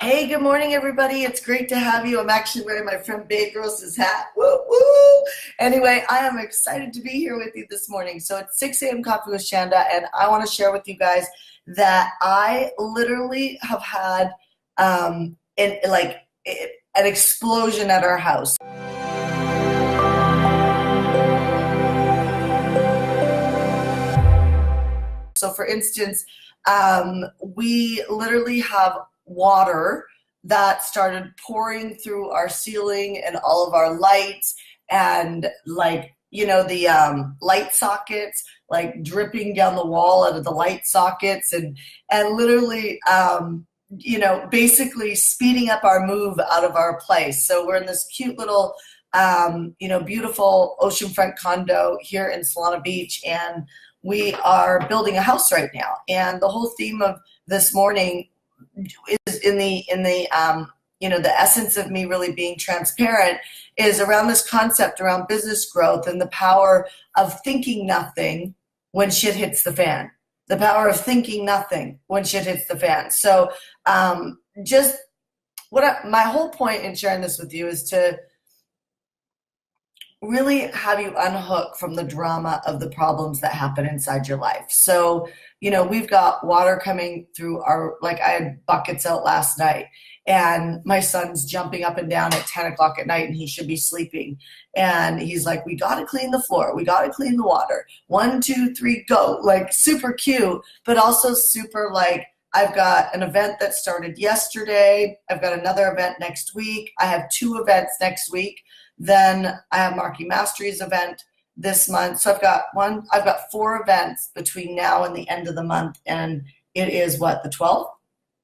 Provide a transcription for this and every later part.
Hey, good morning, everybody. It's great to have you. I'm actually wearing my friend Babe Gross's hat. Woo woo! Anyway, I am excited to be here with you this morning. So it's 6 a.m. Coffee with Shanda, and I want to share with you guys that I literally have had an explosion at our house. So, for instance, we literally have water that started pouring through our ceiling and all of our lights, and the light sockets like dripping down the wall out of the light sockets, and literally basically speeding up our move out of our place. So we're in this cute little beautiful oceanfront condo here in Solana Beach, and we are building a house right now. And the whole theme of this morning is in the essence of me really being transparent, is around this concept around business growth and the power of thinking nothing when shit hits the fan. The power of thinking nothing when shit hits the fan. So my whole point in sharing this with you is to really have you unhook from the drama of the problems that happen inside your life. So, we've got water coming through I had buckets out last night, and my son's jumping up and down at 10 o'clock at night, and he should be sleeping. And he's like, we got to clean the floor. We got to clean the water. 1, 2, 3, go. Like, super cute, but also super I've got an event that started yesterday. I've got another event next week. I have 2 events next week. Then I have Marky Mastery's event this month. So I've got 4 events between now and the end of the month. And it is what, the 12th?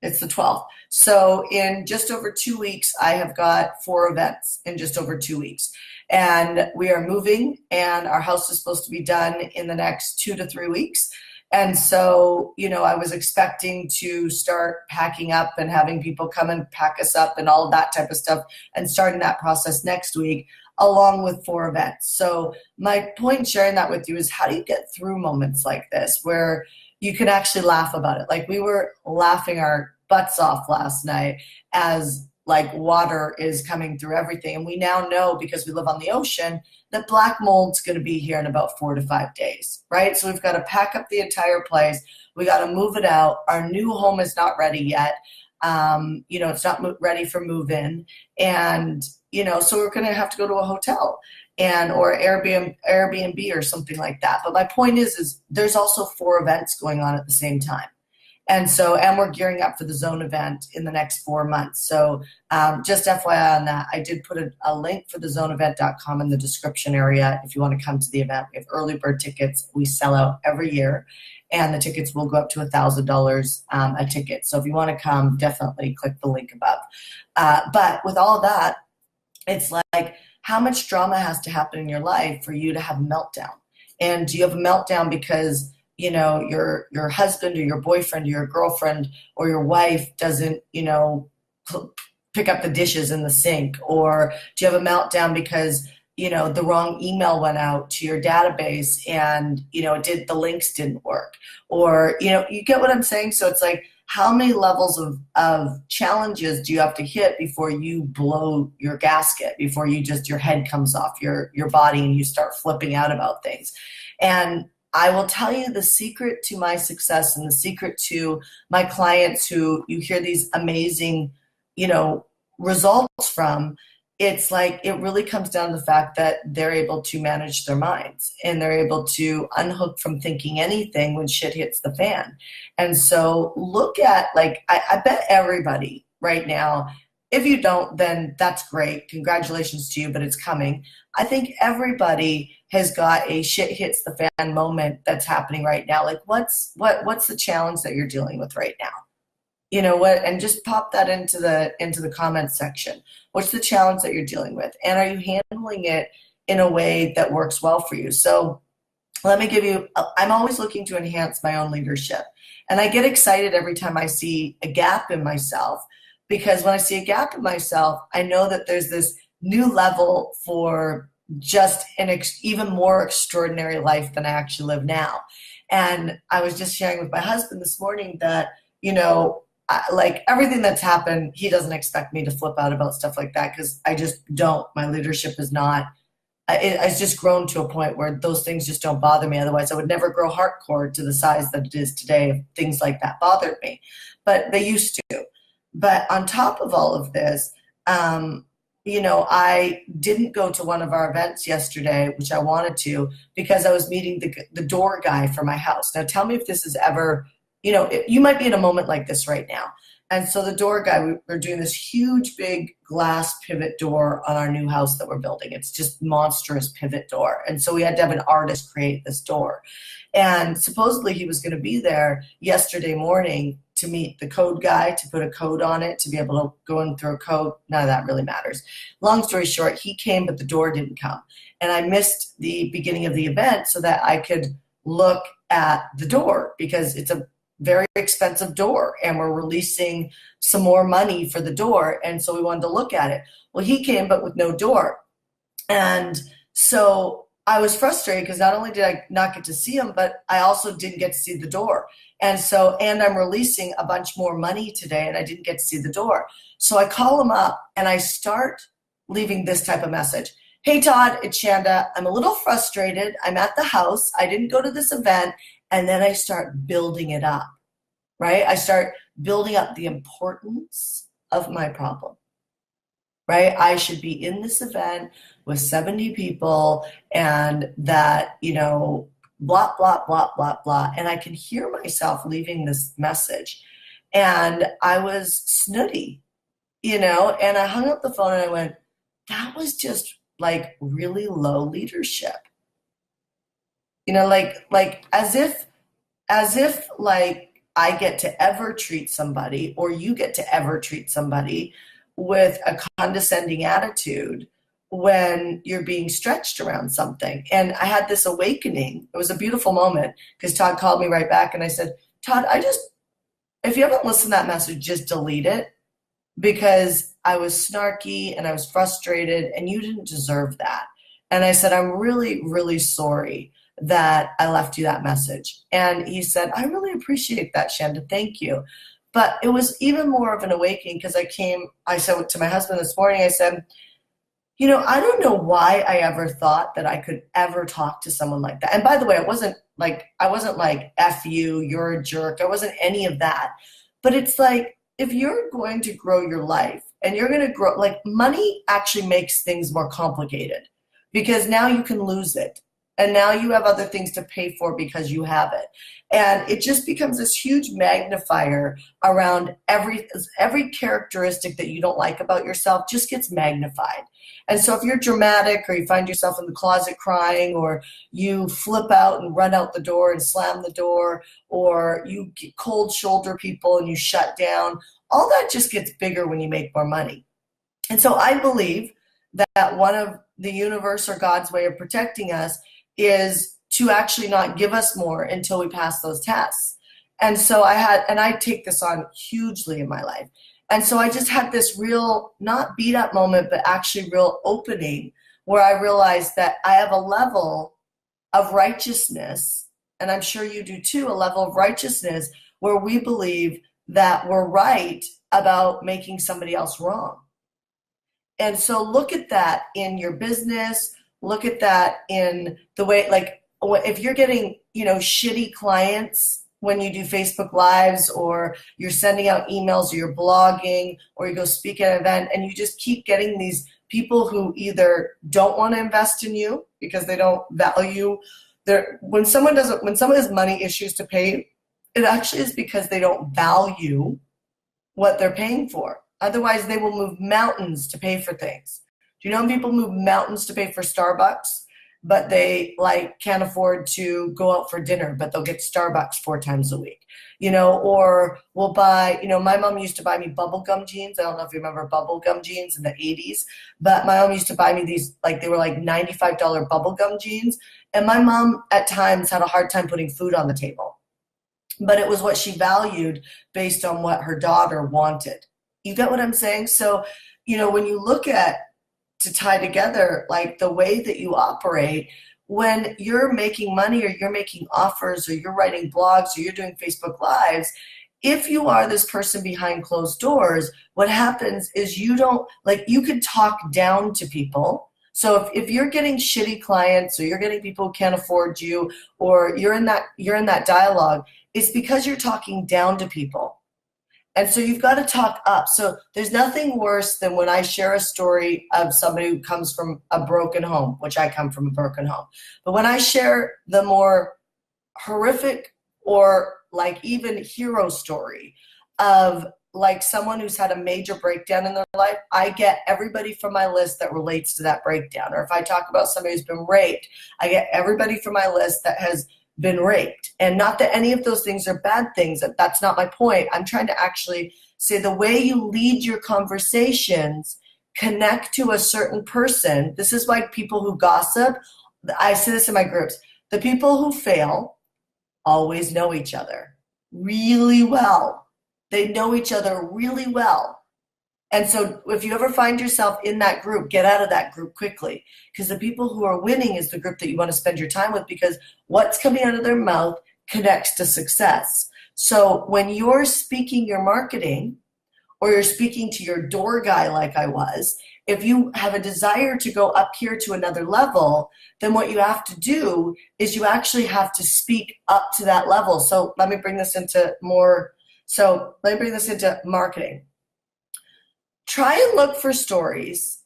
It's the 12th. So in just over 2 weeks, I have got 4 events in just over 2 weeks. And we are moving, and our house is supposed to be done in the next 2 to 3 weeks. And so, I was expecting to start packing up and having people come and pack us up and all of that type of stuff, and starting that process next week, along with 4 events. So my point in sharing that with you is, how do you get through moments like this where you can actually laugh about it? Like, we were laughing our butts off last night as water is coming through everything. And we now know, because we live on the ocean, that black mold's going to be here in about 4 to 5 days, right? So we've got to pack up the entire place. We got to move it out. Our new home is not ready yet. It's not ready for move-in. And, so we're going to have to go to a hotel or Airbnb or something like that. But my point is there's also 4 events going on at the same time. And we're gearing up for the Zone event in the next 4 months. So just FYI on that, I did put a link for the zoneevent.com in the description area if you want to come to the event. We have early bird tickets. We sell out every year, and the tickets will go up to $1,000 a ticket. So if you want to come, definitely click the link above. But with all of that, it's like, how much drama has to happen in your life for you to have a meltdown? And do you have a meltdown because your husband or your boyfriend or your girlfriend or your wife doesn't, pick up the dishes in the sink? Or do you have a meltdown because, the wrong email went out to your database and, the links didn't work? Or, you get what I'm saying? So it's like, how many levels of challenges do you have to hit before you blow your gasket, before your head comes off your body and you start flipping out about things? And I will tell you the secret to my success and the secret to my clients who you hear these amazing, results from. It's like, it really comes down to the fact that they're able to manage their minds, and they're able to unhook from thinking anything when shit hits the fan. And so look at, I bet everybody right now, if you don't, then that's great. Congratulations to you, but it's coming. I think everybody has got a shit hits the fan moment that's happening right now. Like, what's the challenge that you're dealing with right now? You know what? And just pop that into the comments section. What's the challenge that you're dealing with? And are you handling it in a way that works well for you? So let me give you, I'm always looking to enhance my own leadership. And I get excited every time I see a gap in myself, because when I see a gap in myself, I know that there's this new level for just an even more extraordinary life than I actually live now. And I was just sharing with my husband this morning that, like everything that's happened, he doesn't expect me to flip out about stuff like that because I just don't. My leadership is not. It's just grown to a point where those things just don't bother me. Otherwise, I would never grow HeartCore to the size that it is today if things like that bothered me. But they used to. But on top of all of this, I didn't go to one of our events yesterday, which I wanted to, because I was meeting the door guy for my house. Now, tell me if this is ever, you might be in a moment like this right now. And so the door guy, we're doing this huge, big glass pivot door on our new house that we're building. It's just monstrous pivot door. And so we had to have an artist create this door. And supposedly he was going to be there yesterday morning to meet the code guy, to put a code on it, to be able to go in through a code. None of that really matters. Long story short, he came, but the door didn't come. And I missed the beginning of the event so that I could look at the door because it's a very expensive door and we're releasing some more money for the door. And so we wanted to look at it. Well, he came, but with no door. And so I was frustrated because not only did I not get to see him, but I also didn't get to see the door. And I'm releasing a bunch more money today and I didn't get to see the door. So I call him up and I start leaving this type of message. Hey, Todd, it's Shanda. I'm a little frustrated. I'm at the house. I didn't go to this event. And then I start building it up, right? I start building up the importance of my problem, right? I should be in this event with 70 people and that, blah, blah, blah, blah, blah. And I can hear myself leaving this message. And I was snooty, and I hung up the phone and I went, that was just like really low leadership. Like as if like I get to ever treat somebody or you get to ever treat somebody with a condescending attitude when you're being stretched around something. And I had this awakening. It was a beautiful moment because Todd called me right back and I said, Todd, if you haven't listened to that message, just delete it because I was snarky and I was frustrated and you didn't deserve that. And I said, I'm really, really sorry that I left you that message. And he said, I really appreciate that, Shanda. Thank you. But it was even more of an awakening because I said to my husband this morning, I said, I don't know why I ever thought that I could ever talk to someone like that. And by the way, I wasn't like, F you, you're a jerk. I wasn't any of that. But it's like, if you're going to grow your life and you're going to grow, like money actually makes things more complicated because now you can lose it. And now you have other things to pay for because you have it. And it just becomes this huge magnifier around every characteristic that you don't like about yourself just gets magnified. And so if you're dramatic or you find yourself in the closet crying or you flip out and run out the door and slam the door or you cold shoulder people and you shut down, all that just gets bigger when you make more money. And so I believe that one of the universe or God's way of protecting us is to actually not give us more until we pass those tests. And so I take this on hugely in my life. And so I just had this real, not beat up moment, but actually real opening where I realized that I have a level of righteousness, and I'm sure you do too, a level of righteousness where we believe that we're right about making somebody else wrong. And so look at that in your business. Look at that in the way, like if you're getting, shitty clients when you do Facebook Lives or you're sending out emails or you're blogging or you go speak at an event and you just keep getting these people who either don't want to invest in you because they don't value when someone has money issues to pay, it actually is because they don't value what they're paying for. Otherwise, they will move mountains to pay for things. Do you know people move mountains to pay for Starbucks, but they can't afford to go out for dinner, but they'll get Starbucks 4 times a week, or will buy, my mom used to buy me bubblegum jeans. I don't know if you remember bubblegum jeans in the 80s, but my mom used to buy me these, they were $95 bubblegum jeans. And my mom at times had a hard time putting food on the table, but it was what she valued based on what her daughter wanted. You get what I'm saying? So, when you look at, to tie together the way that you operate, when you're making money or you're making offers or you're writing blogs or you're doing Facebook Lives, if you are this person behind closed doors, what happens is you don't, like, you could talk down to people. So if you're getting shitty clients, or you're getting people who can't afford you, or you're in that dialogue, it's because you're talking down to people. And so you've got to talk up. So there's nothing worse than when I share a story of somebody who comes from a broken home, which I come from a broken home. But when I share the more horrific or like even hero story of like someone who's had a major breakdown in their life, I get everybody from my list that relates to that breakdown. Or if I talk about somebody who's been raped, I get everybody from my list that has been raped. And not that any of those things are bad things. That's not my point. I'm trying to actually say the way you lead your conversations connect to a certain person. This is why people who gossip, I say this in my groups, the people who fail always know each other really well. They know each other really well. And so if you ever find yourself in that group, get out of that group quickly, because the people who are winning is the group that you want to spend your time with, because what's coming out of their mouth connects to success. So when you're speaking your marketing, or you're speaking to your door guy like I was, if you have a desire to go up here to another level, then what you have to do is you actually have to speak up to that level. So let me bring this into marketing. Try and look for stories,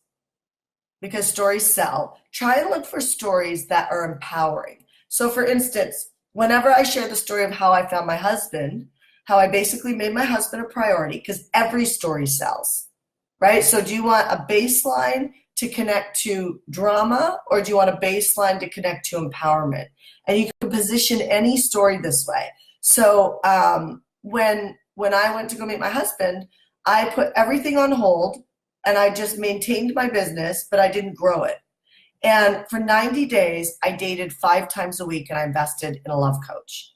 because stories sell. Try and look for stories that are empowering. So for instance, whenever I share the story of how I found my husband, how I basically made my husband a priority, because every story sells, right? So do you want a baseline to connect to drama, or do you want a baseline to connect to empowerment? And you can position any story this way. So when I went to go meet my husband, I put everything on hold and I just maintained my business, but I didn't grow it. And for 90 days, I dated 5 times a week and I invested in a love coach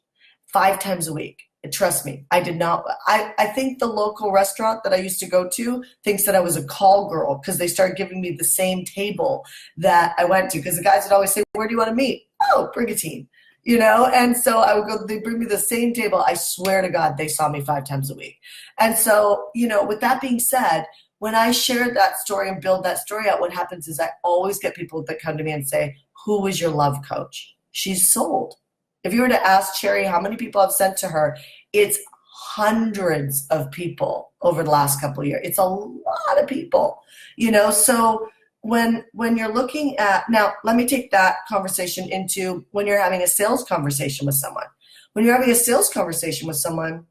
5 times a week. And trust me, I did not. I think the local restaurant that I used to go to thinks that I was a call girl, because they started giving me the same table that I went to, because the guys would always say, where do you want to meet? Oh, Brigantine. You know, and so I would go, they bring me the same table. I swear to God, they saw me 5 times a week. And so, you know, with that being said, when I share that story and build that story out, what happens is I always get people that come to me and say, who was your love coach? She's sold. If you were to ask Cherry how many people I've sent to her, it's hundreds of people over the last couple of years. It's a lot of people, you know, so when you're looking at, now let me take that conversation into when you're having a sales conversation with someone. When you're having a sales conversation with someone,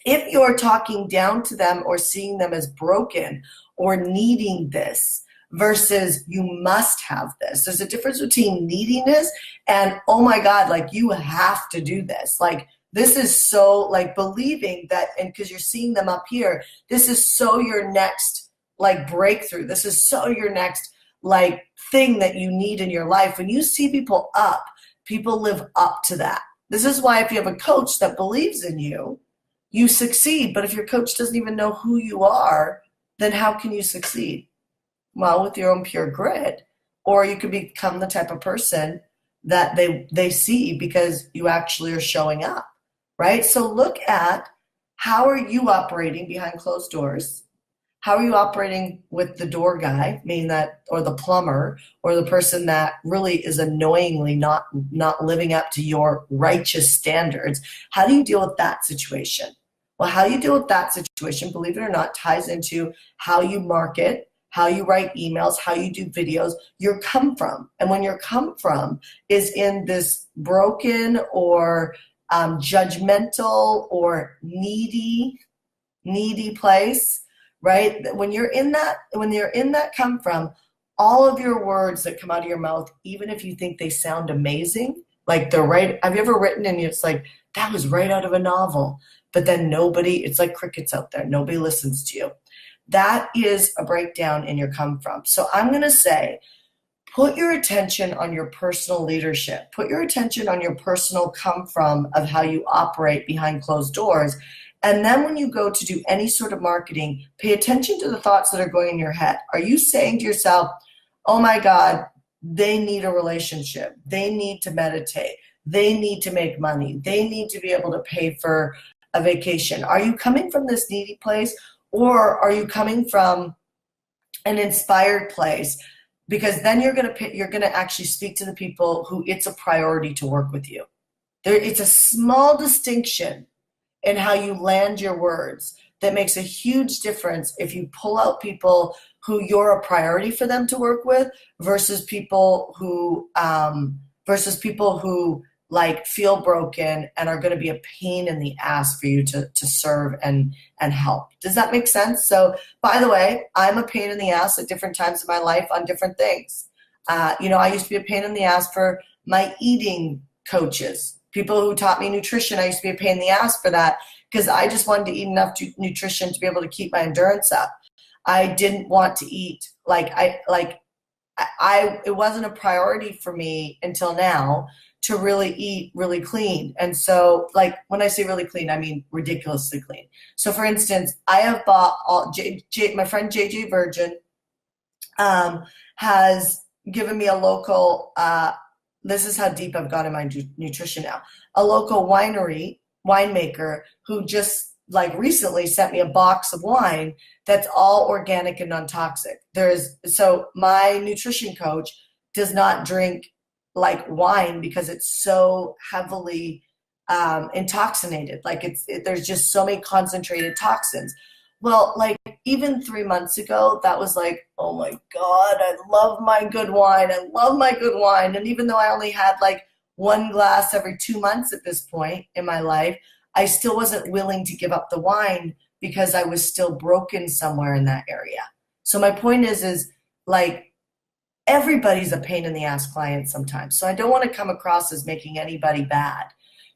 if you're talking down to them or seeing them as broken or needing this versus you must have this, there's a difference between needing this and, oh my God, like you have to do this. Like this is so like believing that, and because you're seeing them up here, this is so your next like breakthrough. This is so your next like thing that you need in your life. When you see people up, people live up to that. This is why if you have a coach that believes in you, you succeed. But if your coach doesn't even know who you are, then how can you succeed? Well, with your own pure grit. Or you could become the type of person that they see because you actually are showing up, right? So look at, how are you operating behind closed doors? How are you operating with the door guy, meaning that, or the plumber, or the person that really is annoyingly not living up to your righteous standards? How do you deal with that situation? Well, how you deal with that situation, believe it or not, ties into how you market, how you write emails, how you do videos, your come from. And when your come from is in this broken or judgmental or needy place, right? When you're in that come from, all of your words that come out of your mouth, even if you think they sound amazing, like they're right. Have you ever written and it's like, that was right out of a novel, but then it's like crickets out there. Nobody listens to you. That is a breakdown in your come from. So I'm going to say, put your attention on your personal leadership. Put your attention on your personal come from of how you operate behind closed doors. And then when you go to do any sort of marketing, pay attention to the thoughts that are going in your head. Are you saying to yourself, oh my God, they need a relationship. They need to meditate. They need to make money. They need to be able to pay for a vacation? Are you coming from this needy place, or are you coming from an inspired place? Because then you're gonna actually speak to the people who it's a priority to work with you. It's a small distinction in how you land your words that makes a huge difference if you pull out people who you're a priority for them to work with versus people who like feel broken and are going to be a pain in the ass for you to serve and help. Does that make sense? So, by the way, I'm a pain in the ass at different times in my life on different things. I used to be a pain in the ass for my eating coaches, people who taught me nutrition. I used to be a pain in the ass for that because I just wanted to eat enough nutrition to be able to keep my endurance up. I didn't want to eat it wasn't a priority for me until now to really eat really clean. And so, like, when I say really clean, I mean ridiculously clean. So for instance, I have bought my friend JJ Virgin has given me a local, this is how deep I've got in my nutrition now, a local winemaker who just like recently sent me a box of wine that's all organic and non-toxic. So my nutrition coach does not drink like wine because it's so heavily intoxinated. Like there's just so many concentrated toxins. Well, like even 3 months ago, that was like, oh my God, I love my good wine. I love my good wine. And even though I only had like one glass every 2 months at this point in my life, I still wasn't willing to give up the wine because I was still broken somewhere in that area. So my point is like, everybody's a pain in the ass client sometimes. So I don't want to come across as making anybody bad.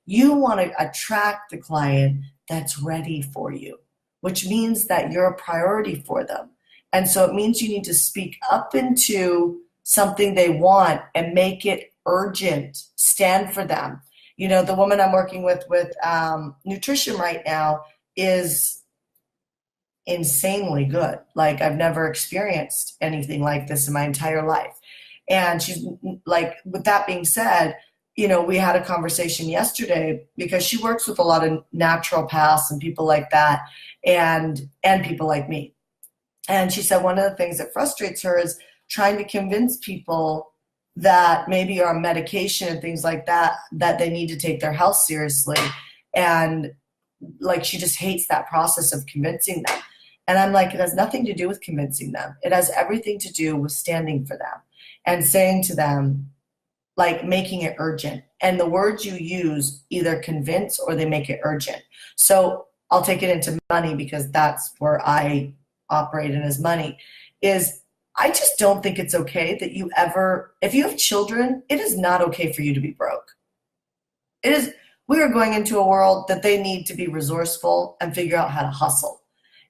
You want to attract the client that's ready for you, which means that you're a priority for them. And so it means you need to speak up into something they want and make it urgent, stand for them. You know, the woman I'm working with nutrition right now is insanely good. Like, I've never experienced anything like this in my entire life. And she's like, with that being said, you know, we had a conversation yesterday because she works with a lot of naturopaths and people like that, and people like me. And she said one of the things that frustrates her is trying to convince people that maybe are on medication and things like that, that they need to take their health seriously. And like, she just hates that process of convincing them. And I'm like, it has nothing to do with convincing them. It has everything to do with standing for them and saying to them, like, making it urgent. And the words you use either convince or they make it urgent. So I'll take it into money because that's where I operate in as money, is I just don't think it's okay that you ever, if you have children, it is not okay for you to be broke. It is, we are going into a world that they need to be resourceful and figure out how to hustle.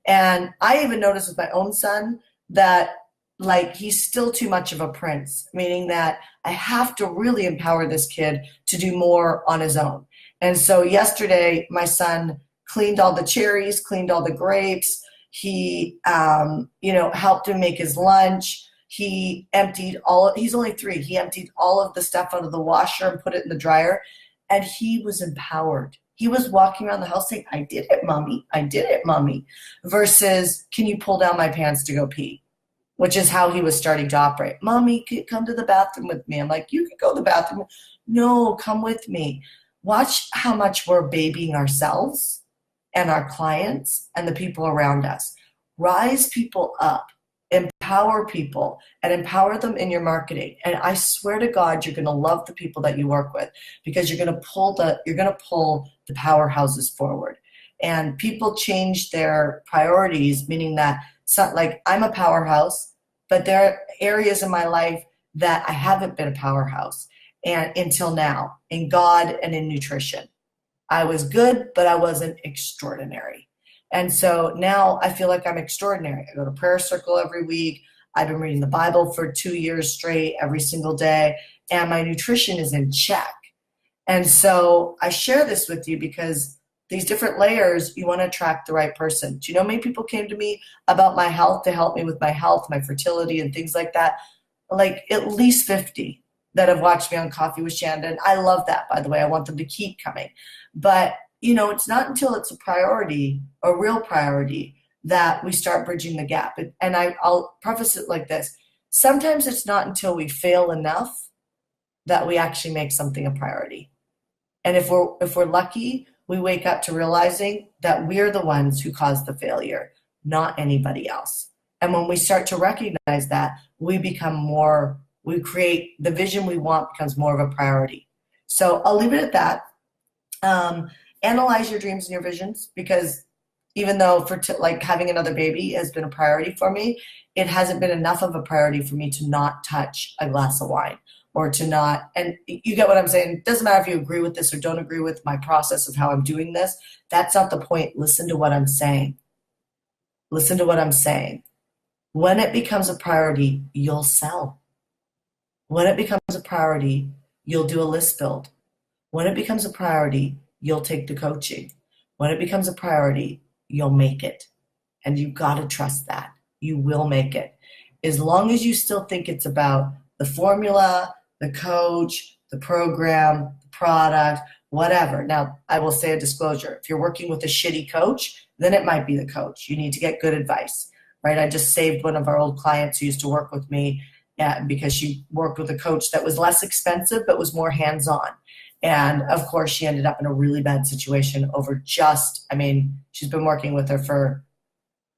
And I even noticed with my own son that, like, he's still too much of a prince, meaning that I have to really empower this kid to do more on his own. And so yesterday, my son cleaned all the cherries, cleaned all the grapes. He, helped him make his lunch. He emptied he's only 3. He emptied all of the stuff out of the washer and put it in the dryer. And he was empowered. He was walking around the house saying, I did it, mommy. I did it, mommy. Versus, can you pull down my pants to go pee? Which is how he was starting to operate. Mommy, come to the bathroom with me. I'm like, you can go to the bathroom. No, come with me. Watch how much we're babying ourselves and our clients and the people around us. Rise people up, empower people, and empower them in your marketing. And I swear to God, you're going to love the people that you work with, because you're going to pull the powerhouses forward. And people change their priorities, meaning that, like, I'm a powerhouse, but there are areas in my life that I haven't been a powerhouse, and until now, in God and in nutrition. I was good, but I wasn't extraordinary. And so now I feel like I'm extraordinary. I go to prayer circle every week. I've been reading the Bible for 2 years straight every single day, and my nutrition is in check. And so I share this with you because these different layers, you want to attract the right person. Do you know how many people came to me about my health to help me with my health, my fertility, and things like that? Like at least 50 that have watched me on Coffee with Shanda. And I love that, by the way. I want them to keep coming. But it's not until it's a priority, a real priority, that we start bridging the gap. And I'll preface it like this. Sometimes it's not until we fail enough that we actually make something a priority. And if we're lucky, we wake up to realizing that we're the ones who caused the failure, not anybody else. And when we start to recognize that, we create the vision we want becomes more of a priority. So I'll leave it at that. Analyze your dreams and your visions, because even though like having another baby has been a priority for me, it hasn't been enough of a priority for me to not touch a glass of wine or to not, and you get what I'm saying. It doesn't matter if you agree with this or don't agree with my process of how I'm doing this. That's not the point. Listen to what I'm saying. Listen to what I'm saying. When it becomes a priority, you'll sell. When it becomes a priority, you'll do a list build. When it becomes a priority, you'll take the coaching. When it becomes a priority, you'll make it. And you've got to trust that. You will make it. As long as you still think it's about the formula, the coach, the program, the product, whatever. Now, I will say a disclosure. If you're working with a shitty coach, then it might be the coach. You need to get good advice, right? I just saved one of our old clients who used to work with me because she worked with a coach that was less expensive but was more hands-on. And of course, she ended up in a really bad situation over she's been working with her for,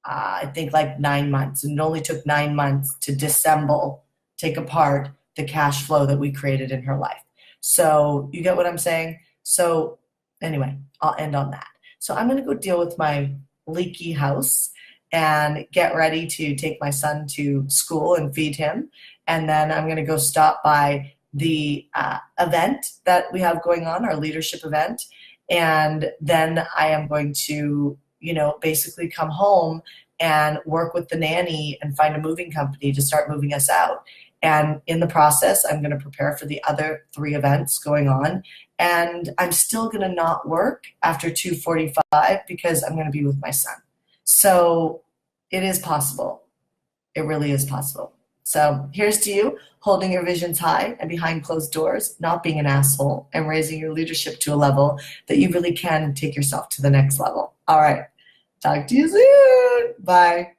I think, like 9 months. And it only took 9 months to disassemble, take apart the cash flow that we created in her life. So you get what I'm saying? So anyway, I'll end on that. So I'm going to go deal with my leaky house and get ready to take my son to school and feed him. And then I'm going to go stop by the event that we have going on, our leadership event. And then I am going to, basically come home and work with the nanny and find a moving company to start moving us out. And in the process, I'm going to prepare for the other 3 events going on. And I'm still going to not work after 2:45 because I'm going to be with my son. So it is possible. It really is possible. So here's to you, holding your visions high and behind closed doors, not being an asshole, and raising your leadership to a level that you really can take yourself to the next level. All right. Talk to you soon. Bye.